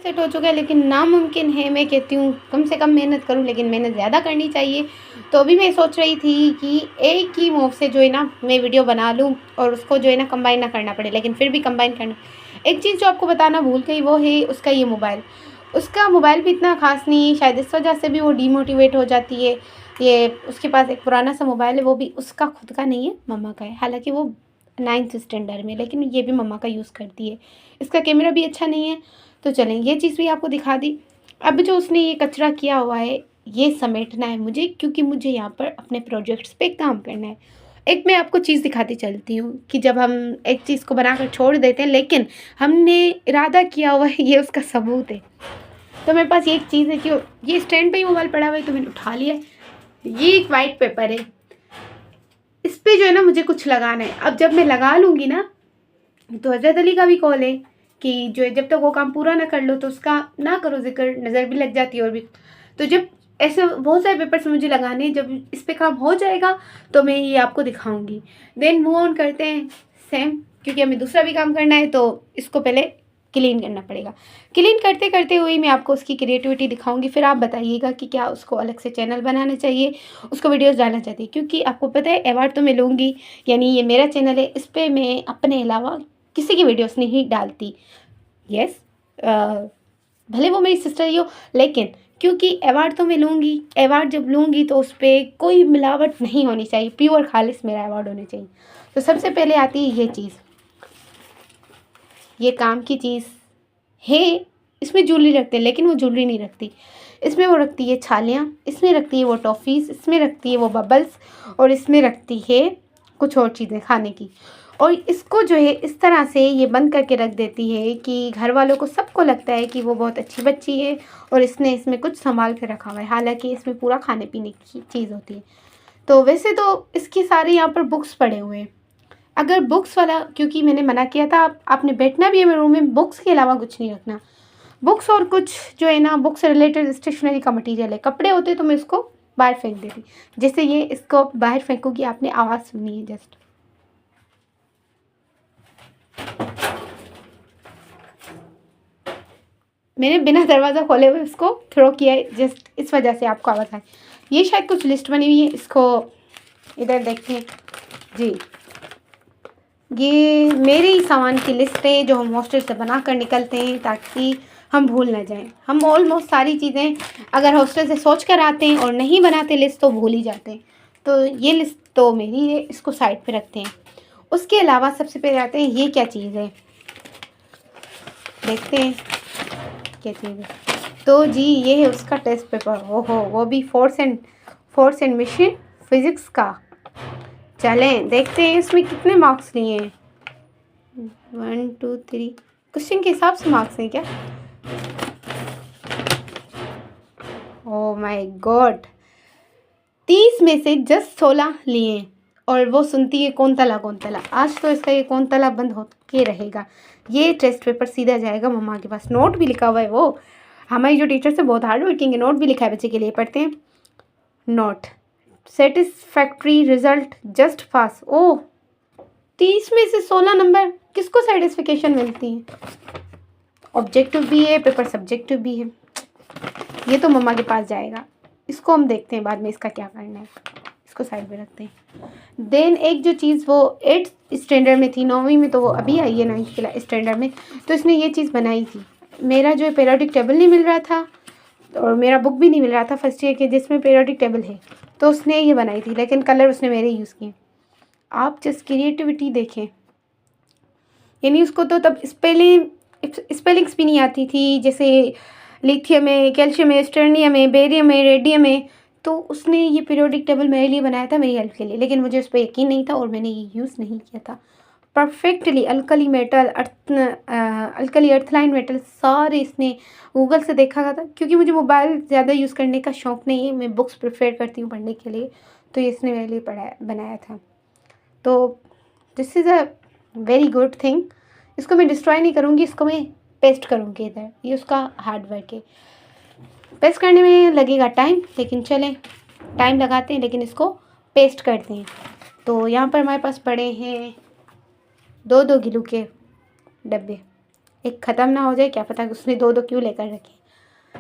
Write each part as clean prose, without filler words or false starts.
Set हो चुका है, लेकिन नामुमकिन है, मैं कहती हूँ कम से कम मेहनत करूँ, लेकिन मेहनत ज़्यादा करनी चाहिए। तो अभी मैं सोच रही थी कि एक ही मूव से जो है ना मैं वीडियो बना लूँ और उसको जो है ना कंबाइन ना करना पड़े, लेकिन फिर भी कंबाइन करना। एक चीज़ जो आपको बताना भूल गई वो है उसका ये मोबाइल। उसका मोबाइल भी इतना ख़ास नहीं है, शायद इस वजह से भी वो डीमोटिवेट हो जाती है। ये उसके पास एक पुराना सा मोबाइल है, वो भी उसका खुद का नहीं है, मम्मा का है। हालांकि वो 9th स्टैंडर्ड में, लेकिन ये भी मम्मा का यूज़ करती है। इसका कैमरा भी अच्छा नहीं है। तो चलें, ये चीज़ भी आपको दिखा दी। अब जो उसने ये कचरा किया हुआ है ये समेटना है मुझे, क्योंकि मुझे यहाँ पर अपने प्रोजेक्ट्स पे काम करना है। एक मैं आपको चीज़ दिखाती चलती हूँ कि जब हम एक चीज़ को बनाकर छोड़ देते हैं लेकिन हमने इरादा किया हुआ है, ये उसका सबूत है। तो मेरे पास ये एक चीज़ है कि ये स्टैंड पे ही मोबाइल पड़ा हुआ है, तो मैंने उठा लिया है। ये एक वाइट पेपर है, इस पे जो है ना मुझे कुछ लगाना है। अब जब मैं लगा लूँगी ना तो हज़रत अली का भी कॉल है कि जो है जब तक वो काम पूरा ना कर लो तो उसका ना करो जिक्र, नज़र भी लग जाती है। और भी तो जब ऐसे बहुत सारे पेपर्स मुझे लगाने हैं, जब इस पे काम हो जाएगा तो मैं ये आपको दिखाऊंगी। देन मूव ऑन करते हैं सेम, क्योंकि हमें दूसरा भी काम करना है तो इसको पहले क्लीन करना पड़ेगा। क्लीन करते करते हुए मैं आपको उसकी क्रिएटिविटी दिखाऊंगी, फिर आप बताइएगा कि क्या उसको अलग से चैनल बनाना चाहिए, उसको वीडियोस डालना चाहिए। क्योंकि आपको पता है अवार्ड तो मैं लूँगी, यानी ये मेरा चैनल है, इस पर मैं अपने अलावा किसी की वीडियोस नहीं डालती। यस, भले वो मेरी सिस्टर ही हो, लेकिन क्योंकि अवार्ड तो मैं लूँगी, अवार्ड जब लूँगी तो उस पर कोई मिलावट नहीं होनी चाहिए, प्योर खालिस मेरा अवार्ड होना चाहिए। तो सबसे पहले आती है ये चीज़, ये काम की चीज़ है। इसमें ज्वेलरी रखते हैं लेकिन वो ज्वेलरी नहीं रखती, इसमें वो रखती है छालियाँ, इसमें रखती है वो टॉफ़ीज़, इसमें रखती है वो बबल्स, और इसमें रखती है कुछ और चीज़ें खाने की। और इसको जो है इस तरह से ये बंद करके रख देती है कि घर वालों को सबको लगता है कि वो बहुत अच्छी बच्ची है और इसने इसमें कुछ संभाल के रखा हुआ है। हालांकि इसमें पूरा खाने पीने की चीज़ होती है। तो वैसे तो इसके सारे यहाँ पर बुक्स पड़े हुए हैं। अगर बुक्स वाला, क्योंकि मैंने मना किया था आपने बैठना भी है मेरे रूम में, बुक्स के अलावा कुछ नहीं रखना। बुक्स और कुछ जो है ना बुक्स से रिलेटेड स्टेशनरी का मटेरियल है, कपड़े होते तो मैं इसको बाहर फेंक देती। जैसे ये इसको बाहर फेंकूँगी, आपने आवाज़ सुनी है जस्ट। मैंने बिना दरवाज़ा खोले हुए इसको थ्रो किया है, जस्ट इस वजह से आपको आवाज़ आए। ये शायद कुछ लिस्ट बनी हुई है, इसको इधर देखते हैं जी। ये मेरे ही सामान की लिस्ट है जो हम हॉस्टल से बना कर निकलते हैं ताकि हम भूल ना जाएं। हम ऑलमोस्ट सारी चीज़ें अगर हॉस्टल से सोच कर आते हैं और नहीं बनाते लिस्ट तो भूल ही जाते हैं। तो ये लिस्ट तो मेरी है, इसको साइड पे रखते हैं। उसके अलावा सबसे पहले आते हैं, ये क्या चीज़ है देखते हैं क्या चीज़ है। तो जी ये है उसका टेस्ट पेपर। ओहो, वो भी फोर्स एंड मिशन फिज़िक्स का। चलें देखते हैं इसमें कितने मार्क्स लिए हैं। 1 2 3 क्वेश्चन के हिसाब से मार्क्स हैं क्या? ओह माय गॉड, 30 में से जस्ट 16 लिए। और वो सुनती है कौन तला कौन तला। आज तो इसका ये कौन तला बंद हो के रहेगा। ये टेस्ट पेपर सीधा जाएगा मम्मा के पास। नोट भी लिखा हुआ है, वो हमारी जो टीचर से बहुत हार्ड वर्किंग है, नोट भी लिखा है बच्चे के लिए, पढ़ते हैं। नोट सेटिस्फैक्ट्री रिजल्ट जस्ट पास। ओह, 30 में से 16 नंबर, किसको सेटिस्फिकेशन मिलती है? ऑब्जेक्टिव भी है पेपर, सब्जेक्टिव भी है। ये तो मम्मा के पास जाएगा, इसको हम देखते हैं बाद में इसका क्या करना है। इसको साइड में रखते हैं। देन एक जो चीज़ वो 8th स्टैंडर्ड में थी, 9वीं में तो वो अभी आई है 9th स्टैंडर्ड में, तो इसने ये चीज़ बनाई थी। मेरा जो है पीरियोडिक टेबल नहीं मिल रहा था और मेरा बुक भी नहीं मिल रहा था फर्स्ट ईयर के जिसमें पीरियोडिक टेबल है, तो उसने ये बनाई थी, लेकिन कलर उसने मेरे यूज़ किए। आप जस्ट क्रिएटिविटी देखें। यानी उसको तो तब स्पेलिंग्स भी नहीं आती थी, जैसे लिथियम है, कैल्शियम है, स्टर्नियम है, बेरियम है, रेडियम है। तो उसने ये पीरियोडिक टेबल मेरे लिए बनाया था, मेरी हेल्प के लिए, लेकिन मुझे उस पर यकीन नहीं था और मैंने ये यूज़ नहीं किया था। Perfectly alkali metal, alkali earthline metal सारे इसने गूगल से देखा था। क्योंकि मुझे मोबाइल ज़्यादा यूज़ करने का शौक़ नहीं है, मैं बुक्स प्रेफर करती हूँ पढ़ने के लिए, तो ये इसने मेरे लिए बनाया था। तो this is a very good thing. इसको मैं डिस्ट्रॉय नहीं करूँगी, इसको मैं पेस्ट करूँगी इधर। ये उसका हार्ड वर्क है, पेस्ट करने में लगेगा टाइम, लेकिन चलें टाइम लगाते हैं, लेकिन इसको पेस्ट करते हैं। तो यहाँ पर हमारे पास पड़े हैं 2 ग्लू के डब्बे, एक ख़त्म ना हो जाए, क्या पता उसने 2-2 क्यों लेकर रखे।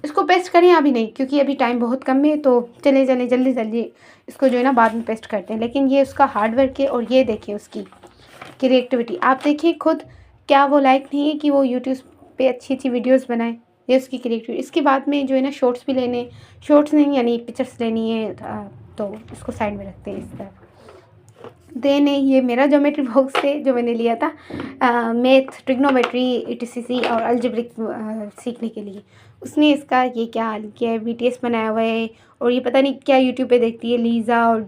इसको पेस्ट करें अभी नहीं, क्योंकि अभी टाइम बहुत कम है, तो चले जल्दी जल्दी इसको जो है ना बाद में पेस्ट करते हैं। लेकिन ये उसका हार्ड वर्क है, और ये देखिए उसकी क्रिएटिविटी, आप देखिए खुद, क्या वो लायक नहीं है कि वो यूट्यूब पे अच्छी अच्छी वीडियोस बनाए। ये उसकी क्रिएटिविटी। इसके बाद में जो है ना शॉर्ट्स भी लेने, शॉर्ट्स नहीं यानी पिक्चर्स लेनी है, तो इसको साइड में रखते हैं इस तरह। देन ये मेरा ज्योमेट्री बॉक्स है जो मैंने लिया था मैथ, ट्रिग्नोमेट्री, ईटीसीसी और अलजेब्रिक सीखने के लिए। उसने इसका ये क्या किया है, बीटीएस बनाया हुआ है, और ये पता नहीं क्या यूट्यूब पे देखती है, लीज़ा और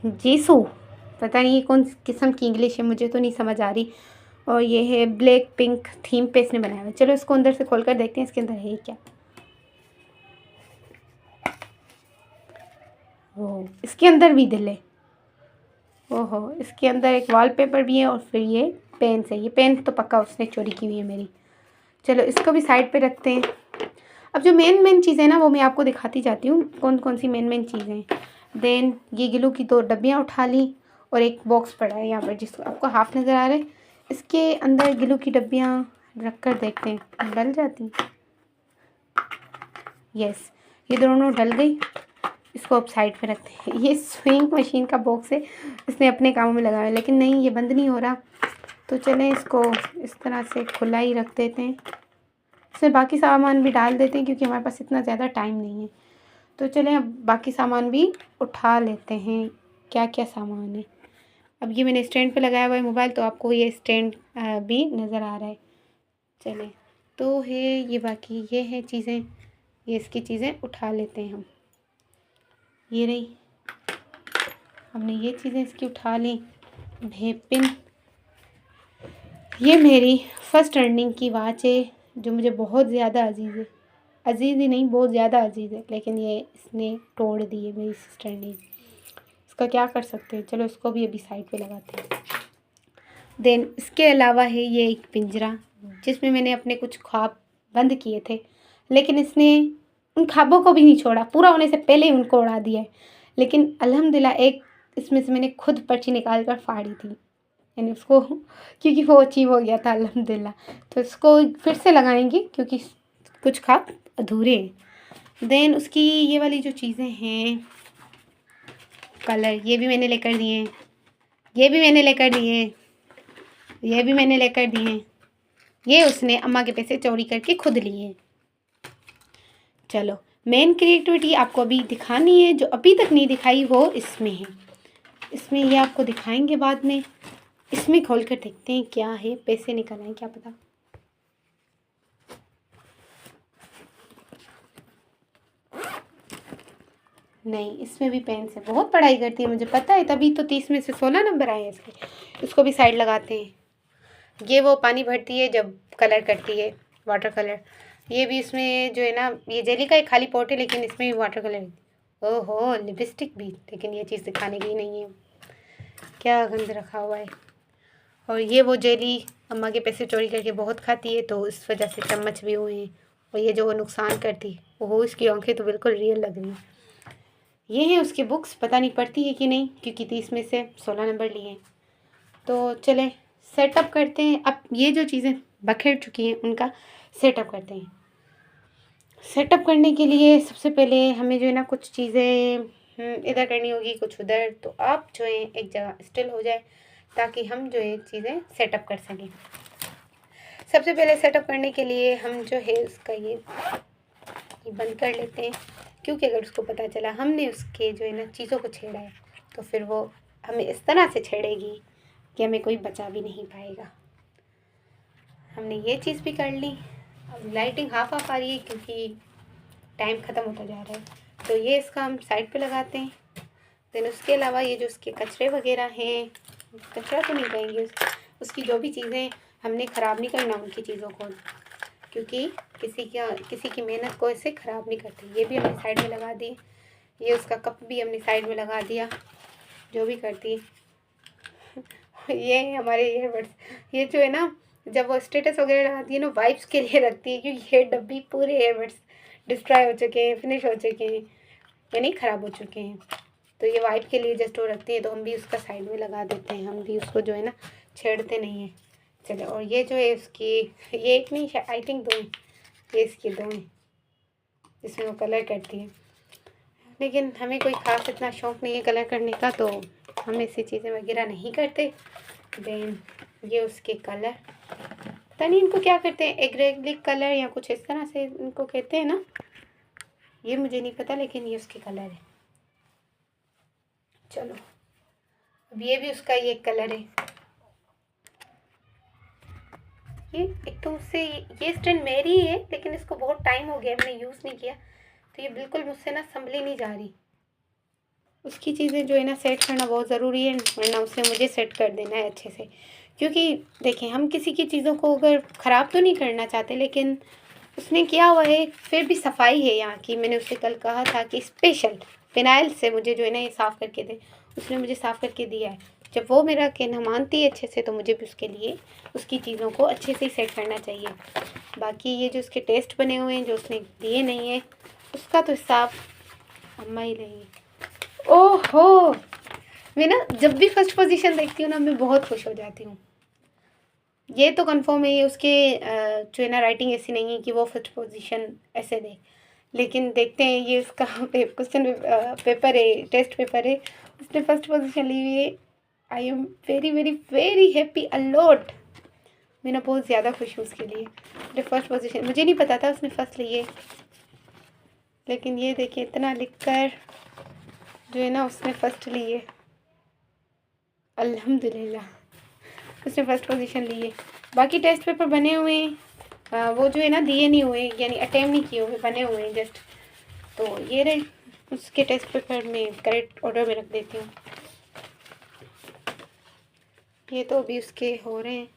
जीसू, पता नहीं ये कौन किस्म की इंग्लिश है, मुझे तो नहीं समझ आ रही। और ये है ब्लैक पिंक थीम पे इसने बनाया हुआ है। चलो इसको अंदर से खोल कर देखते हैं इसके अंदर है क्या। ओह, इसके अंदर भी दिल है। ओहो, इसके अंदर एक वॉलपेपर भी है, और फिर ये पेन है। ये पेन तो पक्का उसने चोरी की हुई है मेरी। चलो इसको भी साइड पे रखते हैं। अब जो मेन चीज़ें ना वो मैं आपको दिखाती जाती हूँ, कौन कौन सी मेन चीज़ें हैं। देन ये ग्लू की 2 डब्बियाँ उठा ली, और एक बॉक्स पड़ा है यहाँ पर जिसको आपको हाफ नज़र आ रहा है। इसके अंदर ग्लू की डब्बियाँ रख कर देखते हैं डल जाती। यस, ये दोनों डल गई। इसको अब साइड पे रखते हैं। ये स्विंग मशीन का बॉक्स है, इसने अपने कामों में लगाया, लेकिन नहीं ये बंद नहीं हो रहा। तो चलें इसको इस तरह से खुला ही रख देते हैं। इसमें बाकी सामान भी डाल देते हैं, क्योंकि हमारे पास इतना ज़्यादा टाइम नहीं है। तो चलें अब बाकी सामान भी उठा लेते हैं। क्या क्या सामान है। अब ये मैंने स्टैंड पे लगाया हुआ है मोबाइल, तो आपको ये स्टैंड भी नज़र आ रहा है। चलें, तो है ये, बाकी ये है चीज़ें, ये इसकी चीज़ें उठा लेते हैं हम। ये रही, हमने ये चीज़ें इसकी उठा ली। भेपिन, ये मेरी फर्स्ट अर्निंग की वॉच है, जो मुझे बहुत ज़्यादा अजीज़ है। अजीज़ ही नहीं, बहुत ज़्यादा अजीज़ है, लेकिन ये इसने तोड़ दी है मेरी सिस्टर ने। इसका क्या कर सकते हैं। चलो इसको भी अभी साइड पे लगाते हैं। देन इसके अलावा है ये एक पिंजरा, जिसमें मैंने अपने कुछ ख्वाब बंद किए थे, लेकिन इसने उन ख्वाबों को भी नहीं छोड़ा, पूरा होने से पहले ही उनको उड़ा दिया है। लेकिन अल्हम्दुलिल्लाह एक इसमें से मैंने खुद पर्ची निकाल कर फाड़ी थी, यानी उसको, क्योंकि वो अचीव हो गया था अल्हम्दुलिल्लाह। तो इसको फिर से लगाएंगे, क्योंकि कुछ ख्वाब अधूरे हैं। देन उसकी ये वाली जो चीज़ें हैं, कलर, ये भी मैंने लेकर दिए हैं, ये भी मैंने लेकर दिए, ये भी मैंने लेकर दिए। ये उसने अम्मा के पैसे चोरी करके खुद लिए। चलो मेन क्रिएटिविटी आपको अभी दिखानी है, जो अभी तक नहीं दिखाई वो इसमें है। इसमें ये आपको दिखाएंगे बाद में। इसमें खोल कर देखते हैं क्या है, पैसे निकल आए क्या पता। नहीं, इसमें भी पेन से बहुत पढ़ाई करती है, मुझे पता है, तभी तो 30 में से 16 नंबर आए हैं इसके। इसको भी साइड लगाते हैं। ये वो पानी भरती है जब कलर करती है, वाटर कलर। ये भी इसमें जो है ना, ये जेली का एक खाली पॉट है, लेकिन इसमें भी वाटर कलर। ओहो, लिपस्टिक भी, लेकिन ये चीज़ दिखाने की नहीं है, क्या गंद रखा हुआ है। और ये वो जेली अम्मा के पैसे चोरी करके बहुत खाती है, तो इस वजह से चम्मच भी हुए हैं। और ये जो वो नुकसान करती है, ओहो, इसकी आँखें तो बिल्कुल रियल लग रही हैं। ये है उसकी बुक्स, पता नहीं पढ़ती है कि नहीं, क्योंकि 30 में से 16 नंबर लिए हैं। तो चलें सेटअप करते हैं। अब ये जो चीज़ें बखेड़ चुकी हैं उनका सेटअप करते हैं। सेटअप करने के लिए सबसे पहले हमें जो है ना कुछ चीज़ें इधर करनी होगी, कुछ उधर। तो आप जो है एक जगह स्टिल हो जाए, ताकि हम जो है चीज़ें सेटअप कर सकें। सबसे पहले सेटअप करने के लिए हम जो है उसका ये बंद कर लेते हैं, क्योंकि अगर उसको पता चला हमने उसके जो है ना चीज़ों को छेड़ा है, तो फिर वो हमें इस तरह से छेड़ेगी कि हमें कोई बचा भी नहीं पाएगा। हमने ये चीज़ भी कर ली। अब लाइटिंग हाफ आ रही है, क्योंकि टाइम ख़त्म होता जा रहा है। तो ये इसका हम साइड पे लगाते हैं। देन उसके अलावा ये जो उसके कचरे वगैरह हैं, कचरा तो नहीं कहेंगे, उसकी जो भी चीज़ें, हमने ख़राब नहीं करना उनकी चीज़ों को, क्योंकि किसी की मेहनत को ऐसे ख़राब नहीं करती। ये भी हमने साइड में लगा दी। ये उसका कप भी हमने साइड में लगा दिया, जो भी करती है। ये हमारे ईयरबड्स, ये जो है ना, जब वो स्टेटस वगैरह लगाती है ना, वाइब्स के लिए रखती है, क्योंकि ये डब्बी पूरे ईयरबड्स डिस्ट्रॉय हो चुके हैं, फिनिश हो चुके हैं, यानी ख़राब हो चुके हैं। तो ये वाइप के लिए जस्ट वो रखती है, तो हम भी उसका साइड में लगा देते हैं। हम भी उसको जो है ना छेड़ते नहीं हैं, चलो, और ये जो है उसकी, ये एक नहीं, आई थिंक दो हैं, ये इसकी दो हैं जिसमें वो कलर करती है। लेकिन हमें कोई ख़ास इतना शौक़ नहीं है कलर करने का, तो हम ऐसी चीज़ें वगैरह नहीं करते। देन ये उसके कलर, पता नहीं इनको क्या करते हैं, एक्रेलिक कलर या कुछ इस तरह से इनको कहते हैं ना, ये मुझे नहीं पता, लेकिन ये उसके कलर है। चलो, अब ये भी उसका ये कलर है। ये एक तो मुझसे ये स्टैंड मेरी ही है, लेकिन इसको बहुत टाइम हो गया मैंने यूज़ नहीं किया, तो ये बिल्कुल मुझसे ना संभली नहीं जा रही। उसकी चीज़ें जो है ना सेट करना बहुत ज़रूरी है, वरना उसे मुझे सेट कर देना है अच्छे से। क्योंकि देखें, हम किसी की चीज़ों को अगर ख़राब तो नहीं करना चाहते, लेकिन उसने किया हुआ है, फिर भी सफाई है यहाँ की। मैंने उसे कल कहा था कि स्पेशल फ़िनाइल से मुझे जो है ना ये साफ़ करके दे, उसने मुझे साफ़ करके दिया है। जब वो मेरा कहना मानती है अच्छे से, तो मुझे भी उसके लिए उसकी चीज़ों को अच्छे से ही सेट करना चाहिए। बाकी ये जो उसके टेस्ट बने हुए हैं जो उसने दिए नहीं है, उसका तो हिसाब अम्मा ही लेंगी। ओहो, मैं ना जब भी फर्स्ट पोजीशन देखती हूँ ना, मैं बहुत खुश हो जाती हूँ। ये तो कंफर्म है, ये उसके जो है ना राइटिंग ऐसी नहीं है कि वो फर्स्ट पोजीशन ऐसे दे। लेकिन देखते हैं, ये उसका क्वेश्चन पेपर है, टेस्ट पेपर है, उसने फर्स्ट पोजीशन ली हुई है। I am very very very happy a lot. मैं ना बहुत ज़्यादा खुश हूँ उसके लिए। उसने फर्स्ट पोजीशन, मुझे नहीं पता था उसने फर्स्ट ली है, लेकिन ये देखिए इतना लिखकर जो है ना उसने फर्स्ट ली है। अल्हम्दुलिल्लाह, उसने फर्स्ट पोजीशन ली है। बाकी टेस्ट पेपर बने हुए हैं, वो जो है ना दिए नहीं हुए, यानी अटेम्प्ट नहीं किए हुए, बने हुए हैं जस्ट। तो ये रहे उसके टेस्ट पेपर में करेक्ट ऑर्डर में रख देती हूँ। ये तो अभी उसके हो रहे हैं,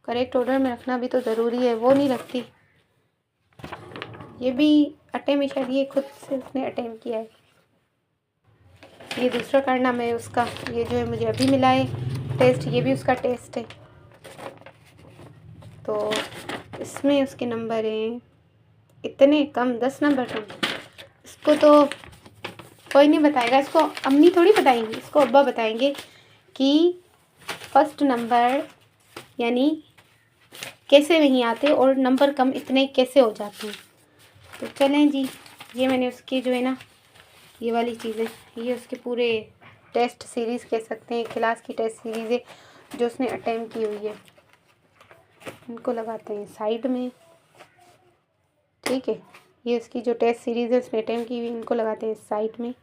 करेक्ट ऑर्डर में रखना भी तो ज़रूरी है, वो नहीं रखती। ये भी अटेम्प्ट, शायद ये खुद से उसने अटेम्प्ट किया है। ये दूसरा कारनामा है उसका, ये जो है मुझे अभी मिला है टेस्ट, ये भी उसका टेस्ट है। तो इसमें उसके नंबर हैं इतने कम, 10 नंबर कम। इसको तो कोई नहीं बताएगा, इसको अम्मी थोड़ी बताएंगी, इसको अब्बा बताएंगे कि फर्स्ट नंबर यानी कैसे नहीं आते और नंबर कम इतने कैसे हो जाते हैं। तो चलें जी, ये मैंने उसकी जो है ना ये वाली चीज़ें, ये उसके पूरे टेस्ट सीरीज़ कह सकते हैं, क्लास की टेस्ट सीरीज़ है जो उसने अटेम्प्ट की हुई है। इनको लगाते हैं साइड में, ठीक है। ये उसकी जो टेस्ट सीरीज़ है उसने अटेम्प्ट की हुई, इनको लगाते हैं साइड में।